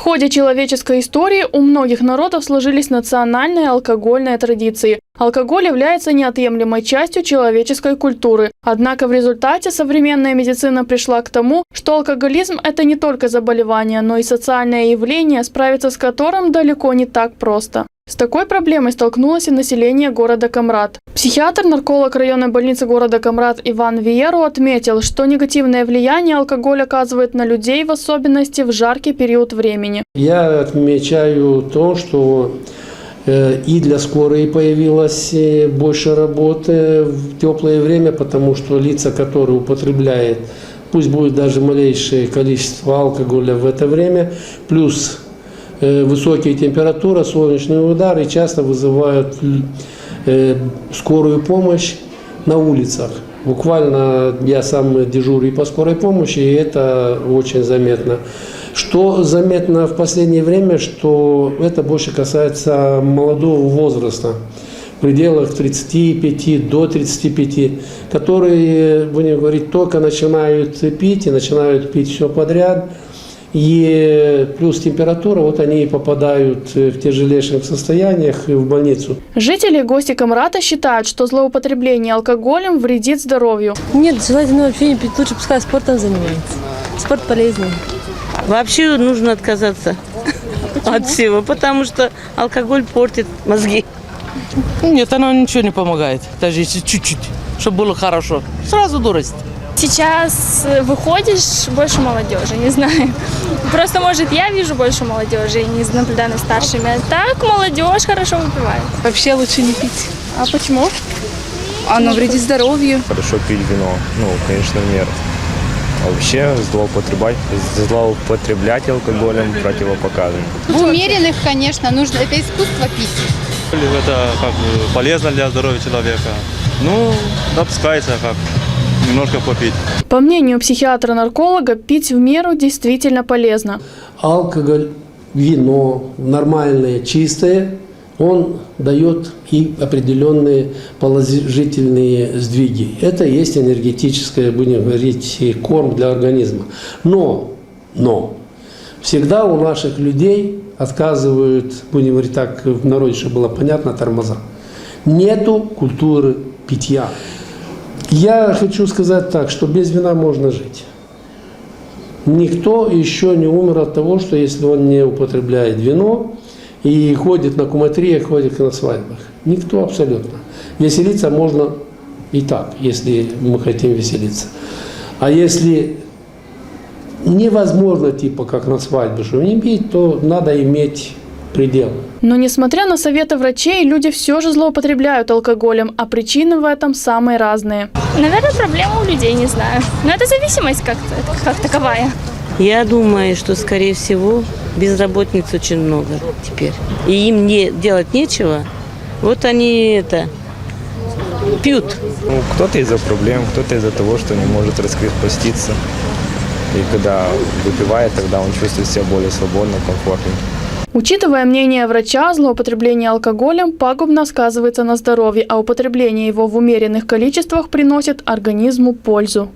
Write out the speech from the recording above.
ходе человеческой истории у многих народов сложились национальные алкогольные традиции. Алкоголь является неотъемлемой частью человеческой культуры. Однако в результате современная медицина пришла к тому, что алкоголизм – это не только заболевание, но и социальное явление, справиться с которым далеко не так просто. С такой проблемой столкнулось и население города Камрад. Психиатр-нарколог районной больницы города Камрад Иван Виеру отметил, что негативное влияние алкоголь оказывает на людей, в особенности в жаркий период времени. Я отмечаю то, что и для скорой появилось больше работы в теплое время, потому что лица, которые употребляют, пусть будет даже малейшее количество алкоголя в это время, плюс высокие температуры, солнечные удары часто вызывают скорую помощь на улицах. Буквально я сам дежурю по скорой помощи, и это очень заметно. Что заметно в последнее время, что это больше касается молодого возраста, в пределах 35 до 35, которые, будем говорить, только начинают пить и начинают пить все подряд. И плюс температура, вот они и попадают в тяжелейших состояниях в больницу. Жители и гости Камрада считают, что злоупотребление алкоголем вредит здоровью. Нет, желательно вообще не пить, лучше пускай спортом занимается. Спорт полезный. Вообще нужно отказаться от всего, потому что алкоголь портит мозги. Нет, оно ничего не помогает, даже если чуть-чуть, чтобы было хорошо. Сразу дурость. Сейчас выходишь, больше молодежи, не знаю. Просто, может, я вижу больше молодежи, не наблюдаю за старшими. А так молодежь хорошо выпивает. Вообще лучше не пить. А почему? Оно вредит здоровью. Хорошо пить вино, конечно, в меру. А вообще злоупотреблять алкоголем противопоказано. В умеренных, конечно, нужно. Это искусство пить. Это как бы полезно для здоровья человека. Допускается как немножко попить. По мнению психиатра-нарколога, пить в меру действительно полезно. Алкоголь, вино нормальное, чистое, он дает и определенные положительные сдвиги. Это и есть энергетическое, будем говорить, корм для организма. Но всегда у наших людей отказывают, будем говорить так, в народе, чтобы было понятно, тормоза. Нету культуры питья. Я хочу сказать так, что без вина можно жить. Никто еще не умер от того, что если он не употребляет вино и ходит на куматриях, ходит на свадьбах. Никто абсолютно. Веселиться можно и так, если мы хотим веселиться. А если невозможно, типа как на свадьбе, что не пить, то надо иметь предел. Но несмотря на советы врачей, люди все же злоупотребляют алкоголем, а причины в этом самые разные. Наверное, проблема у людей, не знаю. Но это зависимость как таковая. Я думаю, что, скорее всего, безработниц очень много теперь. И им делать нечего. Вот они пьют. Кто-то из-за проблем, кто-то из-за того, что не может раскрепоститься. И когда выпивает, тогда он чувствует себя более свободно, комфортно. Учитывая мнение врача, злоупотребление алкоголем пагубно сказывается на здоровье, а употребление его в умеренных количествах приносит организму пользу.